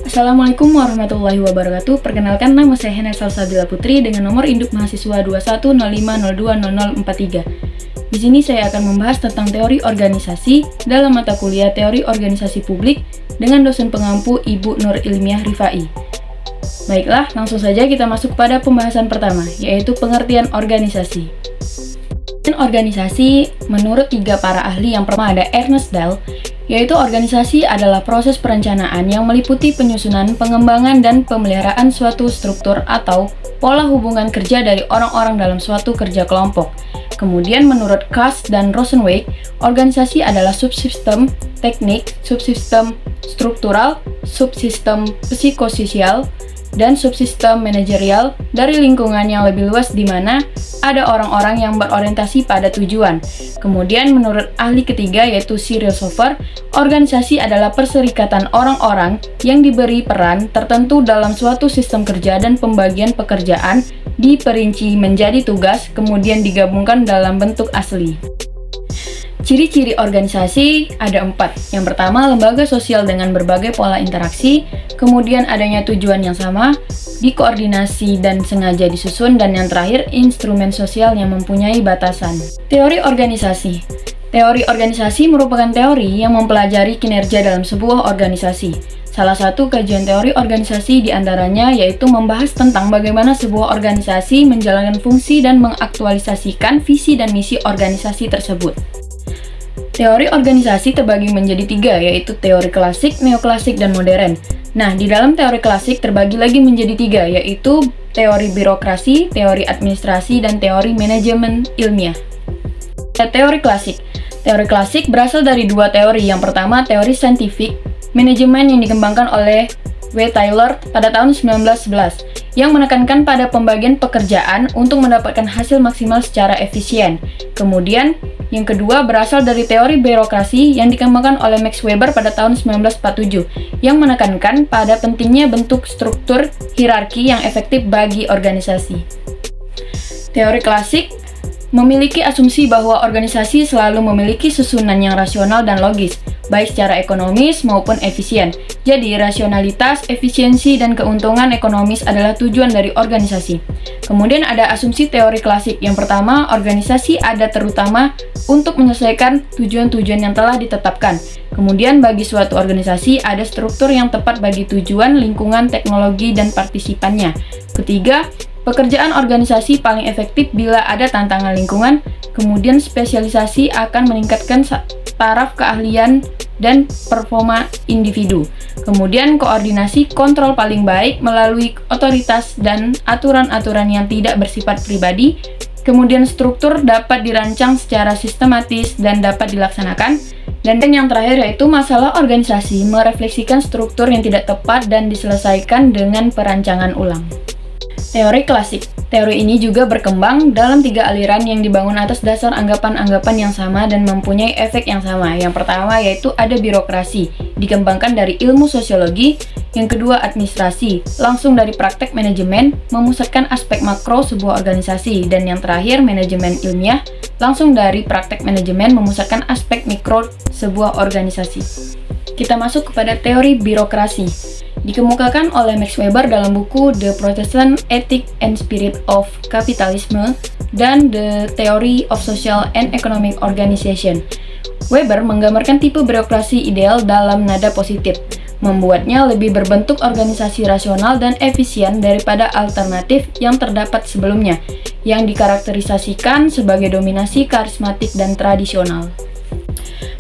Assalamualaikum warahmatullahi wabarakatuh. Perkenalkan, nama saya Hena Salsabila Putri dengan nomor induk mahasiswa 2105020043. Di sini saya akan membahas tentang teori organisasi dalam mata kuliah Teori Organisasi Publik dengan dosen pengampu Ibu Nur Ilmiah Rifai. Baiklah, langsung saja kita masuk pada pembahasan pertama, yaitu pengertian organisasi. Organisasi menurut tiga para ahli, yang pertama ada Ernest Dahl, yaitu organisasi adalah proses perencanaan yang meliputi penyusunan, pengembangan, dan pemeliharaan suatu struktur atau pola hubungan kerja dari orang-orang dalam suatu kerja kelompok. Kemudian menurut Kass dan Rosenzweig, organisasi adalah subsistem teknik, subsistem struktural, subsistem psikososial, dan subsistem manajerial dari lingkungan yang lebih luas di mana ada orang-orang yang berorientasi pada tujuan. Kemudian menurut ahli ketiga yaitu Cyril Sofer, organisasi adalah perserikatan orang-orang yang diberi peran tertentu dalam suatu sistem kerja dan pembagian pekerjaan diperinci menjadi tugas kemudian digabungkan dalam bentuk asli. Ciri-ciri organisasi ada 4. Yang pertama, lembaga sosial dengan berbagai pola interaksi, kemudian adanya tujuan yang sama, dikoordinasi dan sengaja disusun, dan yang terakhir, instrumen sosial yang mempunyai batasan. Teori organisasi. Teori organisasi merupakan teori yang mempelajari kinerja dalam sebuah organisasi. Salah satu kajian teori organisasi diantaranya yaitu membahas tentang bagaimana sebuah organisasi menjalankan fungsi dan mengaktualisasikan visi dan misi organisasi tersebut. Teori organisasi terbagi menjadi 3, yaitu teori klasik, neoklasik, dan modern. Nah, di dalam teori klasik terbagi lagi menjadi 3, yaitu teori birokrasi, teori administrasi, dan teori manajemen ilmiah. Teori klasik. Teori klasik berasal dari 2 teori. Yang pertama, teori scientific manajemen yang dikembangkan oleh W. Taylor pada tahun 1911, yang menekankan pada pembagian pekerjaan untuk mendapatkan hasil maksimal secara efisien. Kemudian, yang kedua berasal dari teori birokrasi yang dikembangkan oleh Max Weber pada tahun 1947, yang menekankan pada pentingnya bentuk struktur hierarki yang efektif bagi organisasi. Teori klasik memiliki asumsi bahwa organisasi selalu memiliki susunan yang rasional dan logis, baik secara ekonomis maupun efisien. Jadi, rasionalitas, efisiensi, dan keuntungan ekonomis adalah tujuan dari organisasi. Kemudian ada asumsi teori klasik. Yang pertama, organisasi ada terutama untuk menyelesaikan tujuan-tujuan yang telah ditetapkan. Kemudian bagi suatu organisasi ada struktur yang tepat bagi tujuan, lingkungan, teknologi, dan partisipannya. Ketiga, pekerjaan organisasi paling efektif bila ada tantangan lingkungan. Kemudian spesialisasi akan meningkatkan taraf keahlian dan performa individu. Kemudian koordinasi kontrol paling baik melalui otoritas dan aturan-aturan yang tidak bersifat pribadi. Kemudian struktur dapat dirancang secara sistematis dan dapat dilaksanakan. Dan yang terakhir yaitu masalah organisasi merefleksikan struktur yang tidak tepat dan diselesaikan dengan perancangan ulang. Teori klasik. Teori ini juga berkembang dalam 3 aliran yang dibangun atas dasar anggapan-anggapan yang sama dan mempunyai efek yang sama. Yang pertama yaitu ada birokrasi, dikembangkan dari ilmu sosiologi. Yang kedua administrasi, langsung dari praktek manajemen, memusatkan aspek makro sebuah organisasi. Dan yang terakhir manajemen ilmiah, langsung dari praktek manajemen, memusatkan aspek mikro sebuah organisasi. Kita masuk kepada teori birokrasi. Dikemukakan oleh Max Weber dalam buku The Protestant Ethic and Spirit of Capitalism dan The Theory of Social and Economic Organization. Weber menggambarkan tipe birokrasi ideal dalam nada positif, membuatnya lebih berbentuk organisasi rasional dan efisien daripada alternatif yang terdapat sebelumnya, yang dikarakterisasikan sebagai dominasi karismatik dan tradisional.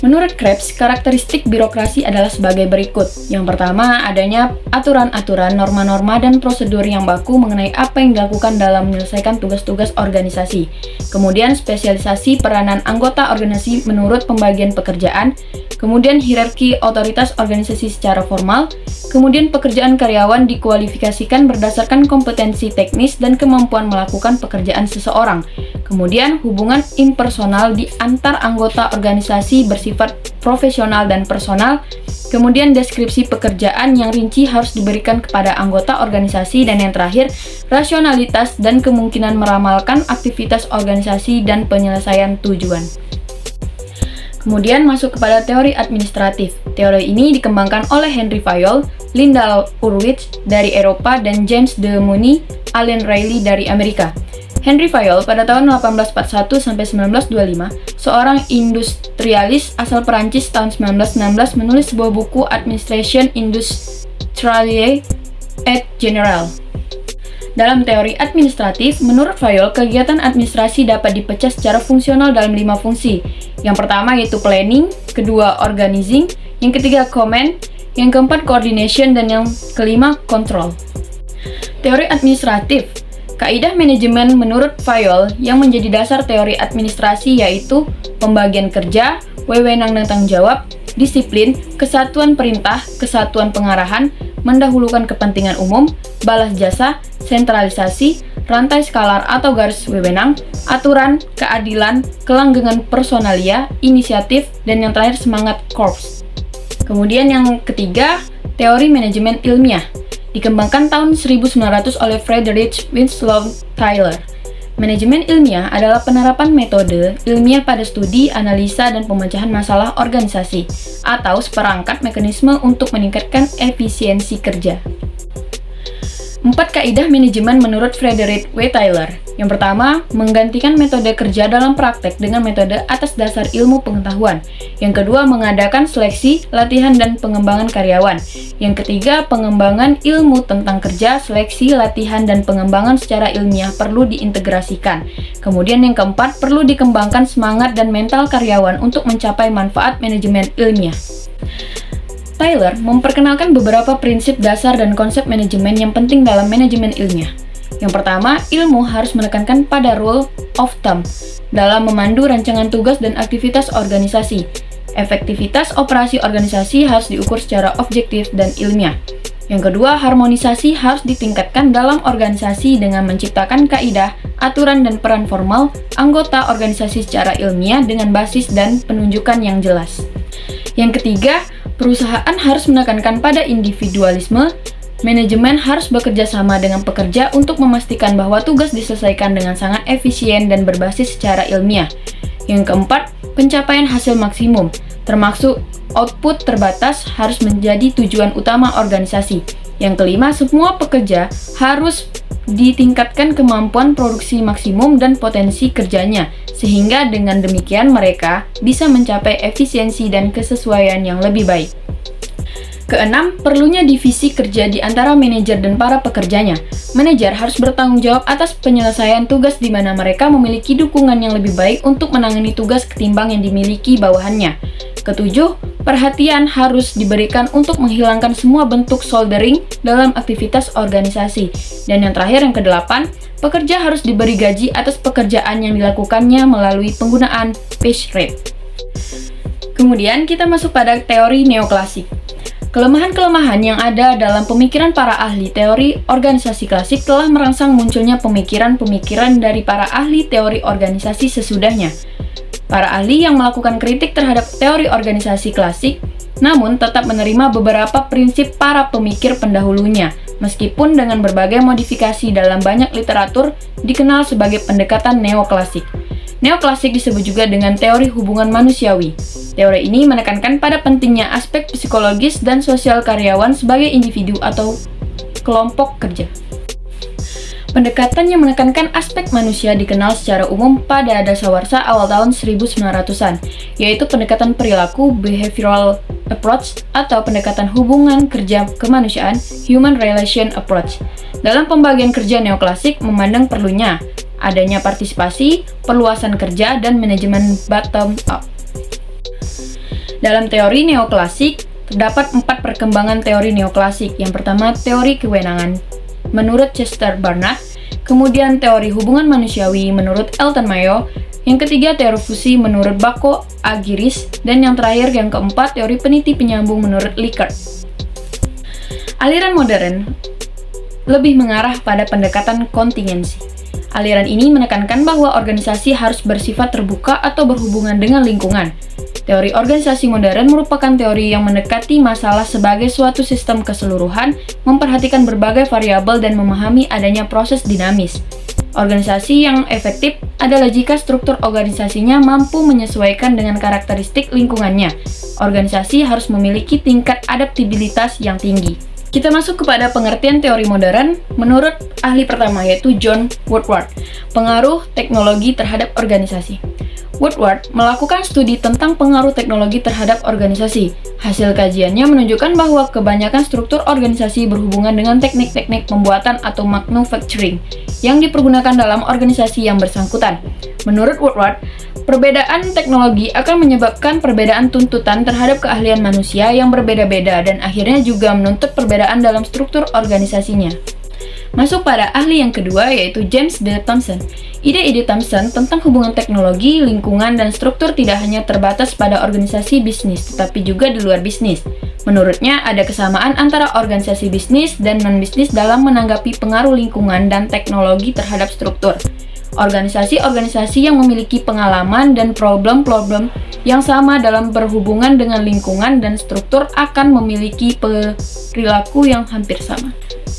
Menurut Krebs, karakteristik birokrasi adalah sebagai berikut. Yang pertama, adanya aturan-aturan, norma-norma, dan prosedur yang baku mengenai apa yang dilakukan dalam menyelesaikan tugas-tugas organisasi. Kemudian, spesialisasi peranan anggota organisasi menurut pembagian pekerjaan. Kemudian, hierarki otoritas organisasi secara formal. Kemudian, pekerjaan karyawan dikualifikasikan berdasarkan kompetensi teknis dan kemampuan melakukan pekerjaan seseorang. Kemudian, hubungan impersonal di antar anggota organisasi bersifat profesional dan personal. Kemudian, deskripsi pekerjaan yang rinci harus diberikan kepada anggota organisasi. Dan yang terakhir, rasionalitas dan kemungkinan meramalkan aktivitas organisasi dan penyelesaian tujuan. Kemudian masuk kepada teori administratif. Teori ini dikembangkan oleh Henry Fayol, Linda Hurwitz dari Eropa, dan James de Money, Allen Riley dari Amerika. Henry Fayol pada tahun 1841 sampai 1925, seorang industrialis asal Perancis. Tahun 1916 menulis sebuah buku Administration Industrielle et Générale. Dalam teori administratif, menurut Fayol, kegiatan administrasi dapat dipecah secara fungsional dalam 5 fungsi. Yang pertama yaitu planning, kedua organizing, yang ketiga command, yang keempat coordination, dan yang kelima control. Teori administratif. Kaidah manajemen menurut Fayol yang menjadi dasar teori administrasi yaitu pembagian kerja, wewenang dan tanggung jawab, disiplin, kesatuan perintah, kesatuan pengarahan, mendahulukan kepentingan umum, balas jasa, sentralisasi, rantai skalar atau garis wewenang, aturan, keadilan, kelanggengan personalia, inisiatif, dan yang terakhir semangat korps. Kemudian yang ketiga, teori manajemen ilmiah. Dikembangkan tahun 1900 oleh Frederick Winslow Taylor. Manajemen ilmiah adalah penerapan metode ilmiah pada studi, analisa, dan pemecahan masalah organisasi, atau seperangkat mekanisme untuk meningkatkan efisiensi kerja. 4 kaidah manajemen menurut Frederick W. Taylor. Yang pertama, menggantikan metode kerja dalam praktek dengan metode atas dasar ilmu pengetahuan. Yang kedua, mengadakan seleksi, latihan, dan pengembangan karyawan. Yang ketiga, pengembangan ilmu tentang kerja, seleksi, latihan, dan pengembangan secara ilmiah perlu diintegrasikan. Kemudian yang keempat, perlu dikembangkan semangat dan mental karyawan untuk mencapai manfaat manajemen ilmiah. Taylor memperkenalkan beberapa prinsip dasar dan konsep manajemen yang penting dalam manajemen ilmiah. Yang pertama, ilmu harus menekankan pada rule of thumb dalam memandu rancangan tugas dan aktivitas organisasi. Efektivitas operasi organisasi harus diukur secara objektif dan ilmiah. Yang kedua, harmonisasi harus ditingkatkan dalam organisasi dengan menciptakan kaidah, aturan, dan peran formal anggota organisasi secara ilmiah dengan basis dan penunjukan yang jelas. Yang ketiga, perusahaan harus menekankan pada individualisme. Manajemen harus bekerja sama dengan pekerja untuk memastikan bahwa tugas diselesaikan dengan sangat efisien dan berbasis secara ilmiah. Yang keempat, pencapaian hasil maksimum, termasuk output terbatas, harus menjadi tujuan utama organisasi. Yang kelima, semua pekerja harus ditingkatkan kemampuan produksi maksimum dan potensi kerjanya, sehingga dengan demikian mereka bisa mencapai efisiensi dan kesesuaian yang lebih baik. Keenam, perlunya divisi kerja di antara manajer dan para pekerjanya. Manajer harus bertanggung jawab atas penyelesaian tugas di mana mereka memiliki dukungan yang lebih baik untuk menangani tugas ketimbang yang dimiliki bawahannya. Ketujuh, perhatian harus diberikan untuk menghilangkan semua bentuk soldering dalam aktivitas organisasi. Dan yang terakhir, yang kedelapan, pekerja harus diberi gaji atas pekerjaan yang dilakukannya melalui penggunaan pay rate. Kemudian kita masuk pada teori neoklasik. Kelemahan-kelemahan yang ada dalam pemikiran para ahli teori organisasi klasik telah merangsang munculnya pemikiran-pemikiran dari para ahli teori organisasi sesudahnya. Para ahli yang melakukan kritik terhadap teori organisasi klasik, namun tetap menerima beberapa prinsip para pemikir pendahulunya, meskipun dengan berbagai modifikasi dalam banyak literatur dikenal sebagai pendekatan neoklasik. Neoklasik disebut juga dengan teori hubungan manusiawi. Teori ini menekankan pada pentingnya aspek psikologis dan sosial karyawan sebagai individu atau kelompok kerja. Pendekatan yang menekankan aspek manusia dikenal secara umum pada dasawarsa awal tahun 1900-an, yaitu pendekatan perilaku behavioral approach atau pendekatan hubungan kerja kemanusiaan human relation approach. Dalam pembagian kerja neoklasik memandang perlunya adanya partisipasi, perluasan kerja, dan manajemen bottom up. Dalam teori neoklasik, terdapat 4 perkembangan teori neoklasik. Yang pertama, teori kewenangan menurut Chester Barnard, kemudian teori hubungan manusiawi menurut Elton Mayo, yang ketiga teori fusi menurut Bako Agiris, dan yang terakhir yang keempat teori peniti penyambung menurut Likert. Aliran modern lebih mengarah pada pendekatan kontingensi. Aliran ini menekankan bahwa organisasi harus bersifat terbuka atau berhubungan dengan lingkungan. Teori organisasi modern merupakan teori yang mendekati masalah sebagai suatu sistem keseluruhan, memperhatikan berbagai variabel dan memahami adanya proses dinamis. Organisasi yang efektif adalah jika struktur organisasinya mampu menyesuaikan dengan karakteristik lingkungannya. Organisasi harus memiliki tingkat adaptabilitas yang tinggi. Kita masuk kepada pengertian teori modern menurut ahli pertama, yaitu John Woodward, pengaruh teknologi terhadap organisasi. Woodward melakukan studi tentang pengaruh teknologi terhadap organisasi. Hasil kajiannya menunjukkan bahwa kebanyakan struktur organisasi berhubungan dengan teknik-teknik pembuatan atau manufacturing yang dipergunakan dalam organisasi yang bersangkutan. Menurut Woodward, perbedaan teknologi akan menyebabkan perbedaan tuntutan terhadap keahlian manusia yang berbeda-beda dan akhirnya juga menuntut perbedaan dalam struktur organisasinya. Masuk pada ahli yang kedua, yaitu James D. Thomson. Ide-ide Thomson tentang hubungan teknologi, lingkungan, dan struktur tidak hanya terbatas pada organisasi bisnis, tetapi juga di luar bisnis. Menurutnya, ada kesamaan antara organisasi bisnis dan non-bisnis dalam menanggapi pengaruh lingkungan dan teknologi terhadap struktur. Organisasi-organisasi yang memiliki pengalaman dan problem-problem yang sama dalam berhubungan dengan lingkungan dan struktur akan memiliki perilaku yang hampir sama.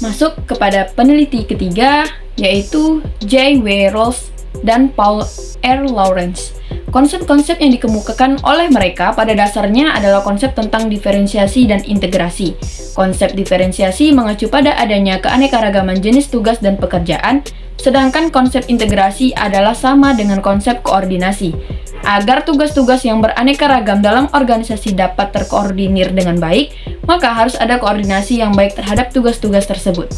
Masuk kepada peneliti ketiga, yaitu J. W. Rawls dan Paul R. Lawrence. Konsep-konsep yang dikemukakan oleh mereka pada dasarnya adalah konsep tentang diferensiasi dan integrasi. Konsep diferensiasi mengacu pada adanya keanekaragaman jenis tugas dan pekerjaan, sedangkan konsep integrasi adalah sama dengan konsep koordinasi. Agar tugas-tugas yang beraneka ragam dalam organisasi dapat terkoordinir dengan baik, maka harus ada koordinasi yang baik terhadap tugas-tugas tersebut.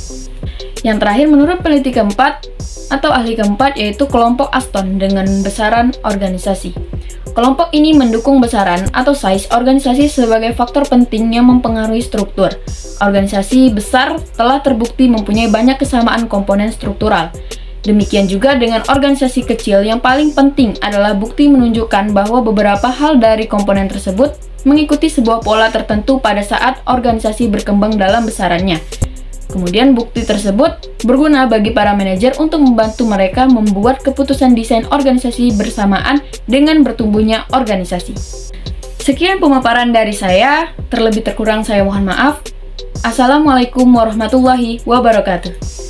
Yang terakhir, menurut peneliti keempat atau ahli keempat, yaitu kelompok Aston dengan besaran organisasi. Kelompok ini mendukung besaran atau size organisasi sebagai faktor penting yang mempengaruhi struktur. Organisasi besar telah terbukti mempunyai banyak kesamaan komponen struktural. Demikian juga dengan organisasi kecil, yang paling penting adalah bukti menunjukkan bahwa beberapa hal dari komponen tersebut mengikuti sebuah pola tertentu pada saat organisasi berkembang dalam besarannya. Kemudian bukti tersebut berguna bagi para manajer untuk membantu mereka membuat keputusan desain organisasi bersamaan dengan bertumbuhnya organisasi. Sekian pemaparan dari saya, terlebih terkurang saya mohon maaf. Assalamualaikum warahmatullahi wabarakatuh.